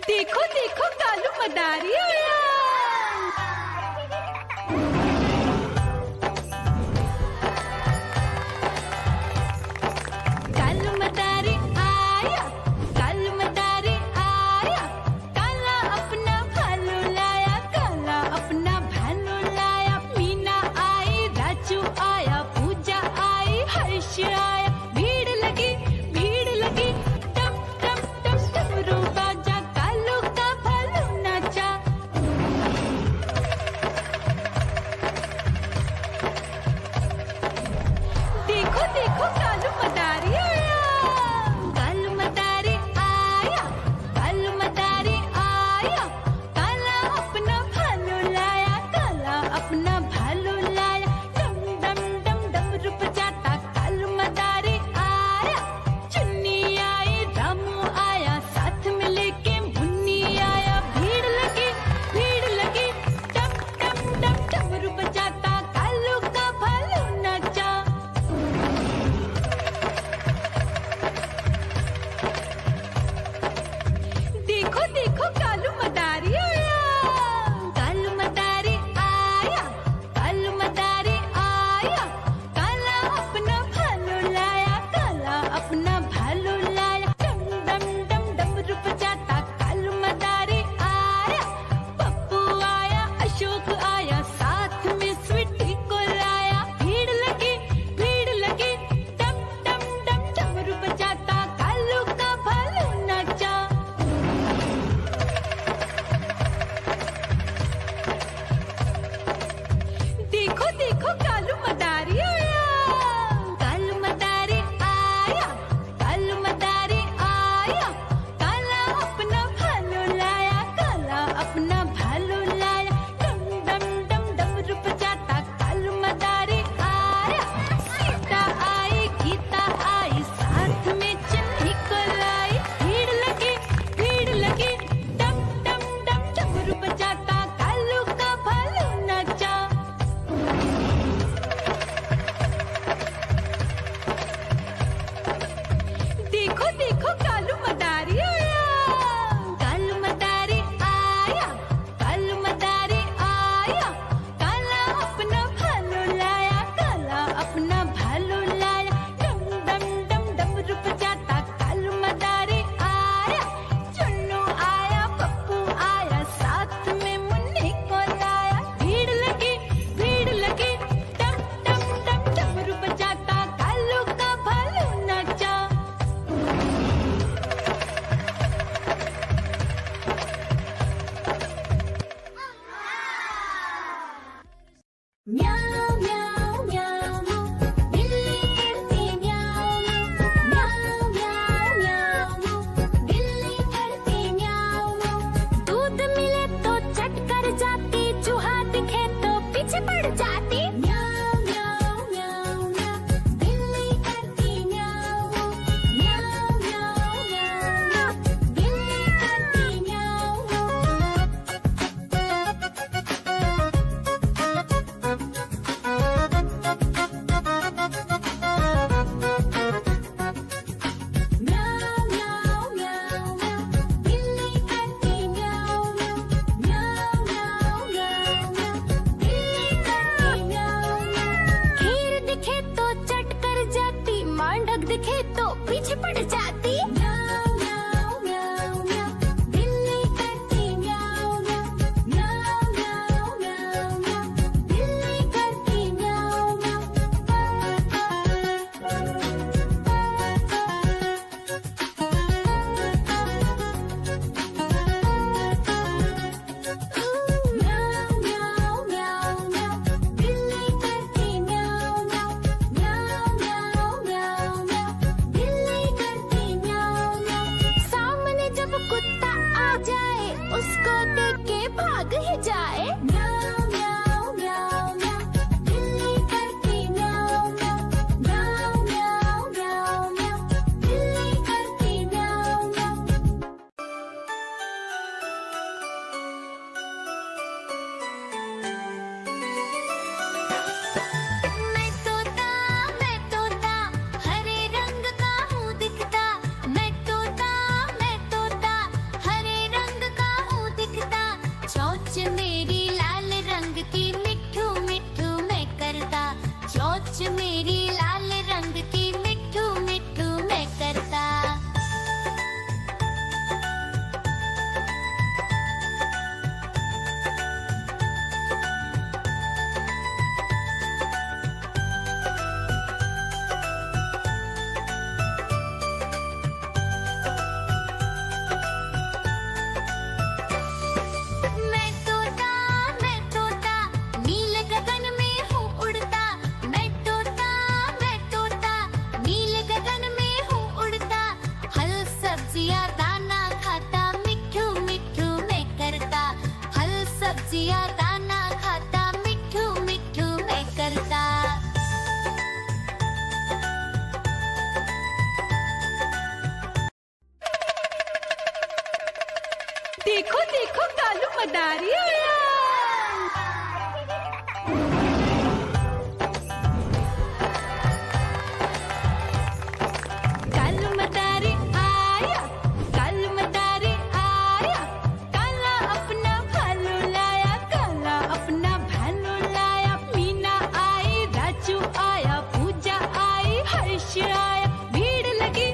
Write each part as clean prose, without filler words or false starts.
देखो देखो कालू मदारी आया। कालू मदारी आया, कालू मदारी आया। काला अपना भालू लाया, काला अपना भालू लाया। मीना आई, राजू आया, पूजा आई, हर्ष आया। भीड़ लगी, भीड़ लगी। टम टम टम डमरू बाजा, कालू का भालू नाचा। देखो देखो कालू मदारी आया। कालू मदारी आया, कालू मदारी आया, काला अपना भालू लाया, काला अपना भालू लाया। मीना आई, राजू आया, पूजा आई, हर्ष आया। भीड़ लगी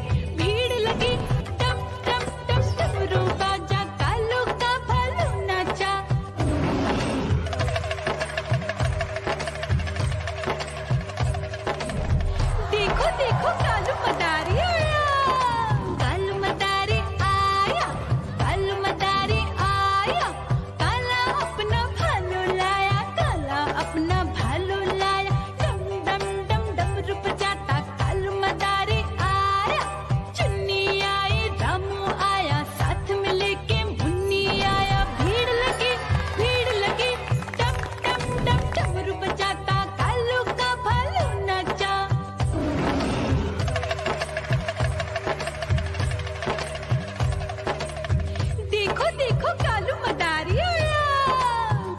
टम टम टम डमरू बाजा, कालू का भालू नाचा। देखो देखो कालू मदारी आया, कालू मदारी आया, कालू मदारी आया, काला अपना भालू लाया, काला अपना भालू लाया। डम डम डम डमरू बजाता कालू मदारी आया। चुन्नी आई, रामू आया, साथ में लेके मुन्नी आया। भीड़ लगी टम टम टम डमरू बजाता कालू का भालू नाचा। देखो देखो कालू मदारी आया,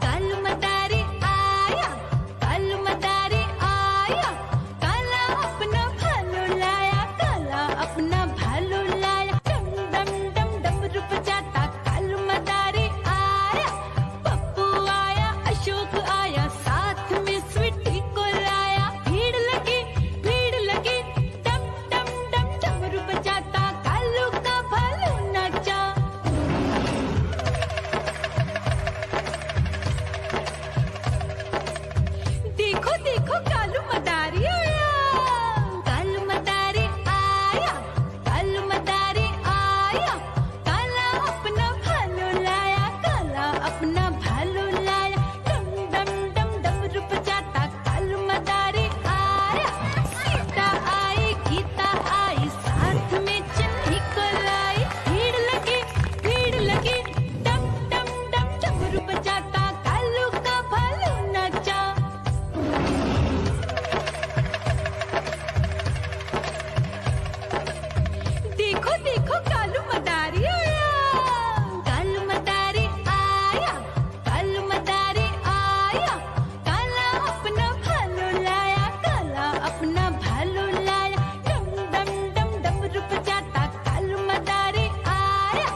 कालू मदारी आया, कालू मदारी आया, काला अपना भालू लाया, काला अपना भालू लाया। डम डम डम डमरू बजाता कालू मदारी आया। पप्पू आया, अशोक आया, साथ में स्वीटी को लाया। भीड़ लगी टम टम डम डमरू बजाता कालू का भालू नाचा। देखो देखो कालू मदारी आया, कालू मदारी आया, कालू मदारी आया, काला अपना भालू लाया, काला अपना भालू लाया। डम डम डम डमरू बजाता कालू मदारी आया। सीता आई, गीता आई, साथ में चन्नी को लाई। भीड़ लगी टम टम डम डमरू बजाता कालू का भालू नाचा। देखो देखो कालू मदारी आया, कालू मदारी आया, कालू मदारी आया, काला अपना भालू लाया, काला अपना भालू लाया। डम डम डम डमरू बजाता कालू मदारी आया।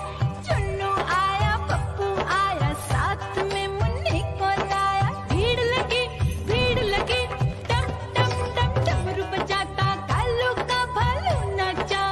चुन्नू आया, पप्पू आया, साथ में मुन्नी को लाया। भीड़ लगी टम टम टम डमरू बजाता कालू का भालू नाचा।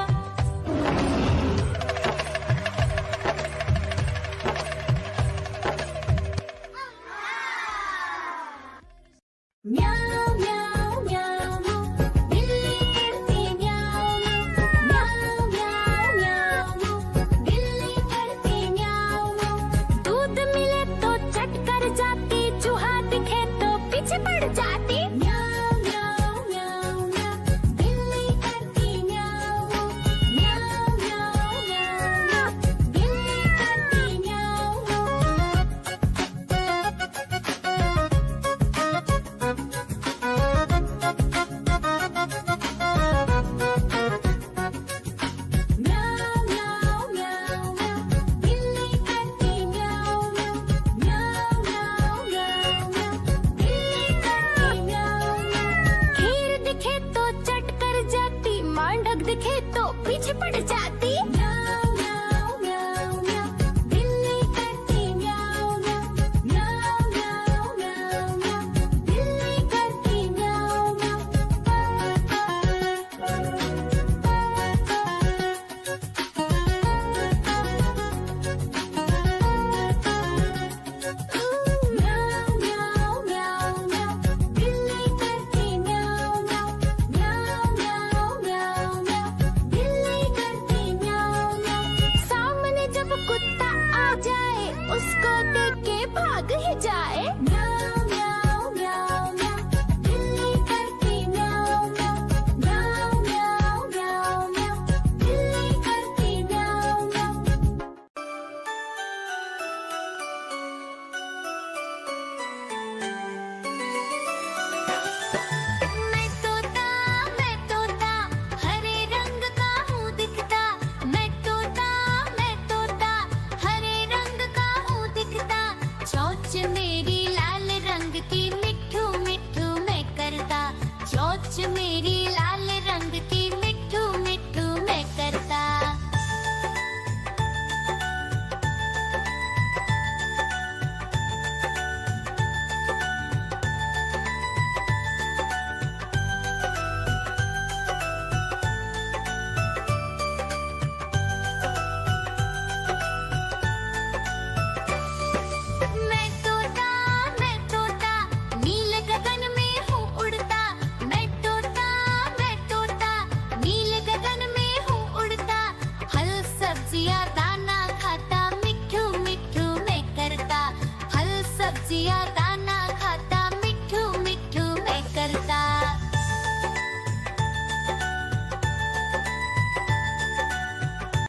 रसिया